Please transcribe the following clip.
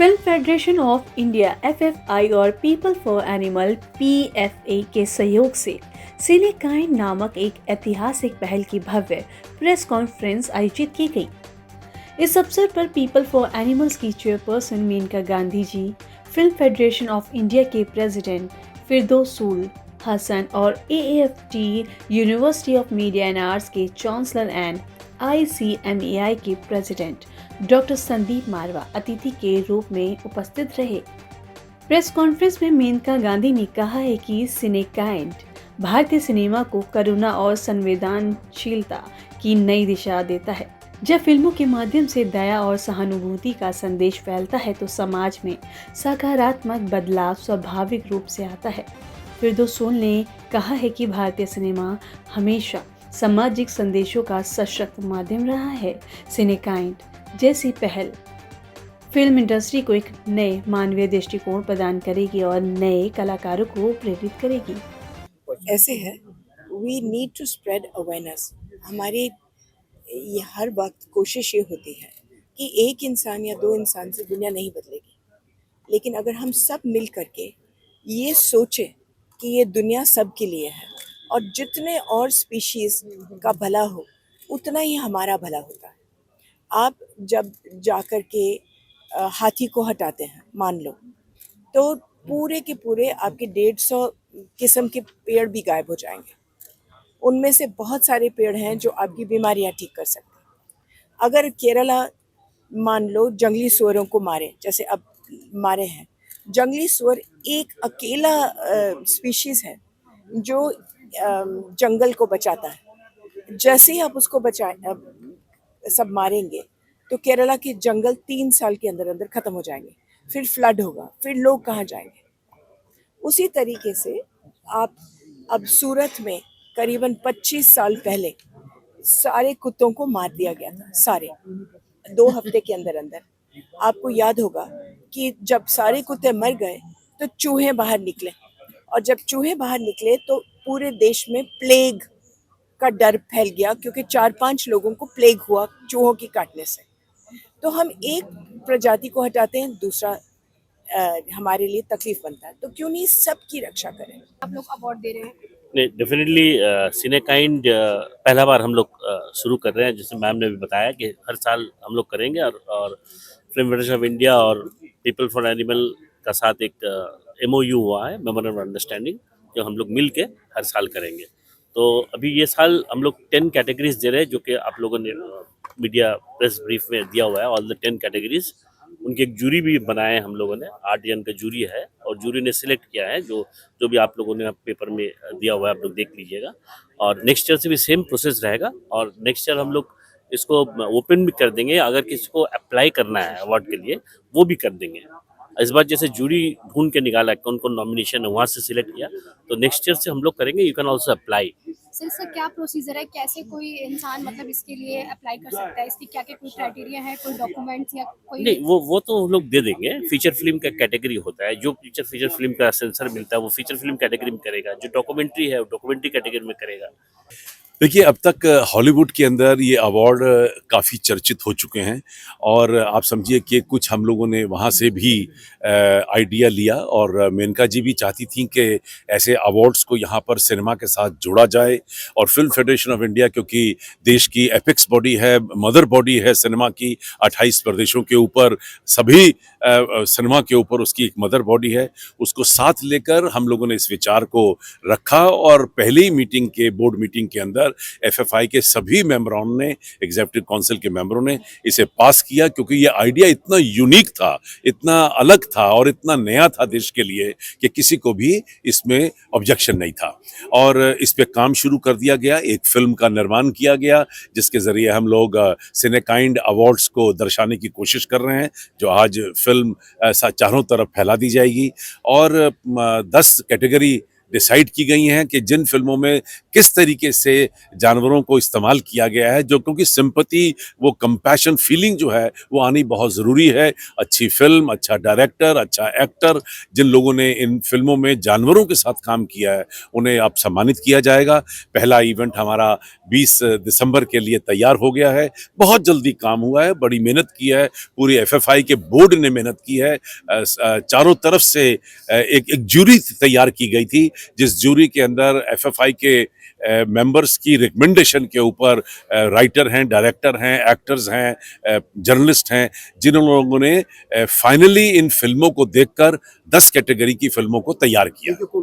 Film federation of India (FFI) और people for animal (PFA) के सहयोग से सिनेकाइंड नामक एक ऐतिहासिक पहल की भव्य प्रेस कॉन्फ्रेंस आयोजित की गई। इस अवसर पर पीपल फॉर एनिमल्स की chairperson Maneka Gandhi ji, film federation of India के प्रेसिडेंट फिरदौसुल हसन और AAFT university of media and arts के चांसलर एंड ICMAI के प्रेसिडेंट डॉक्टर संदीप मारवा अतिथि के रूप में उपस्थित रहे। प्रेस कॉन्फ्रेंस में मेनका गांधी ने कहा है कि सिनेकाइंड भारतीय सिनेमा को करुणा और संवेदनशीलता की नई दिशा देता है। जब फिल्मों के माध्यम से दया और सहानुभूति का संदेश फैलता है तो समाज में सकारात्मक बदलाव स्वाभाविक रूप से आता है। फिरदौसुल ने कहा है कि भारतीय सिनेमा हमेशा सामाजिक संदेशों का सशक्त माध्यम रहा है। सिनेकाइंड जैसी पहल फिल्म इंडस्ट्री को एक नए मानवीय दृष्टिकोण प्रदान करेगी और नए कलाकारों को प्रेरित करेगी। ऐसे है, we need to spread awareness. हमारे ये हर वक्त कोशिश ये होती है कि एक इंसान या दो इंसान से दुनिया नहीं बदलेगी, लेकिन अगर हम सब मिल करके ये सोचें कि ये दुनिया सब के लिए है और जितने और स्पीशीज़ का भला हो उतना ही हमारा भला होता है। आप जब जाकर के हाथी को हटाते हैं मान लो, तो पूरे के पूरे आपके 150 किस्म के पेड़ भी गायब हो जाएंगे। उनमें से बहुत सारे पेड़ हैं जो आपकी बीमारियां ठीक कर सकते हैं। अगर केरला मान लो जंगली सुअरों को मारे, जैसे अब मारे हैं, जंगली सुअर एक अकेला स्पीशीज़ है जो जंगल को बचाता है। जैसे ही आप उसको सब मारेंगे तो केरला के जंगल 3 साल के अंदर अंदर खत्म हो जाएंगे। फिर फ्लड होगा, फिर लोग कहाँ जाएंगे? उसी तरीके से आप अब सूरत में करीबन 25 साल पहले सारे कुत्तों को मार दिया गया था, सारे 2 हफ्ते के अंदर अंदर। आपको याद होगा कि जब सारे कुत्ते मर गए तो चूहे बाहर निकले, और जब चूहे बाहर निकले तो पूरे देश में प्लेग का डर फैल गया, क्योंकि 4-5 लोगों को प्लेग हुआ चूहों की काटने से। तो हम एक प्रजाति को हटाते हैं, दूसरा हमारे लिए तकलीफ बनता है, तो क्यों नहीं सबकी रक्षा करें। आप लोग अवार्ड दे रहे हैं। नहीं, डेफिनेटली सिनेकाइंड पहला बार हम लोग शुरू कर रहे हैं, जैसे मैम ने भी बताया कि हर साल हम लोग करेंगे, और फिल्म फेडरेशन ऑफ इंडिया और पीपल फॉर एनिमल का साथ एक MOU हुआ है, मेमोरेंडम ऑफ अंडरस्टैंडिंग, जो हम लोग मिल के हर साल करेंगे। तो अभी ये साल हम लोग 10 कैटेगरीज दे रहे हैं, जो कि आप लोगों ने मीडिया प्रेस ब्रीफ में दिया हुआ है, ऑल द 10 कैटेगरीज। उनकी एक जूरी भी बनाए हैं हम लोगों ने, 8 जन का जूरी है, और जूरी ने सिलेक्ट किया है जो जो भी आप लोगों ने पेपर में दिया हुआ है, आप लोग देख लीजिएगा। और नेक्स्ट ईयर से भी सेम प्रोसेस रहेगा, और नेक्स्ट ईयर हम लोग इसको ओपन भी कर देंगे। अगर किसी को अप्लाई करना है अवार्ड के लिए, वो भी कर देंगे। इस बार जैसे जूरी ढूंढ के निकाला कौन कौन नॉमिनेशन है, वहाँ से सिलेक्ट किया, तो नेक्स्ट ईयर से हम लोग करेंगे। You can also apply. Sir इसका क्या प्रोसीजर है, कैसे कोई इंसान मतलब इसके लिए अप्लाई कर सकता है, इसकी क्या क्या कोई क्राइटेरिया है, कोई डॉक्यूमेंट्स या कोई? नहीं, वो तो हम लोग दे देंगे। फीचर फिल्म का कैटेगरी होता है, जो फीचर फिल्म का सेंसर मिलता है वो फीचर फिल्म कैटेगरी में करेगा, जो डॉक्यूमेंट्री है वो डॉक्यूमेंट्री कैटेगरी में करेगा। देखिए, अब तक हॉलीवुड के अंदर ये अवार्ड काफ़ी चर्चित हो चुके हैं, और आप समझिए कि कुछ हम लोगों ने वहाँ से भी आइडिया लिया, और मेनका जी भी चाहती थी कि ऐसे अवार्ड्स को यहाँ पर सिनेमा के साथ जोड़ा जाए। और फिल्म फेडरेशन ऑफ इंडिया, क्योंकि देश की एपेक्स बॉडी है, मदर बॉडी है सिनेमा की, 28 प्रदेशों के ऊपर सभी सिनेमा के ऊपर उसकी एक मदर बॉडी है, उसको साथ लेकर हम लोगों ने इस विचार को रखा। और पहली मीटिंग के बोर्ड मीटिंग के अंदर FFI के सभी मेंबरों ने, एग्जीक्यूटिव काउंसिल के मेंबरों ने इसे पास किया, क्योंकि ये आइडिया इतना यूनिक था, इतना अलग था और इतना नया था देश के लिए कि किसी को भी इसमें ऑब्जेक्शन नहीं था। और इस पे काम शुरू कर दिया गया, एक फिल्म का निर्माण किया गया, जिसके जरिए हम लोग सिनेकाइंड अवार्ड्स को दर्शाने की कोशिश कर रहे हैं, जो आज फिल्म चारों तरफ फैला दी जाएगी। और 10 कैटेगरी डिसाइड की गई हैं कि जिन फिल्मों में किस तरीके से जानवरों को इस्तेमाल किया गया है, जो क्योंकि सिंपैथी, वो कंपैशन फीलिंग जो है वो आनी बहुत ज़रूरी है। अच्छी फिल्म, अच्छा डायरेक्टर, अच्छा एक्टर, जिन लोगों ने इन फिल्मों में जानवरों के साथ काम किया है उन्हें अब सम्मानित किया जाएगा। पहला इवेंट हमारा 20 दिसंबर के लिए तैयार हो गया है। बहुत जल्दी काम हुआ है, बड़ी मेहनत की है, पूरी एफएफआई के बोर्ड ने मेहनत की है। चारों तरफ से एक जूरी तैयार की गई थी, जिस जूरी के अंदर एफएफआई के मेंबर्स की रिकमेंडेशन के ऊपर राइटर हैं, डायरेक्टर हैं, एक्टर्स हैं, जर्नलिस्ट हैं, जिन लोगों ने फाइनली इन फिल्मों को देखकर 10 कैटेगरी की फिल्मों को तैयार किया।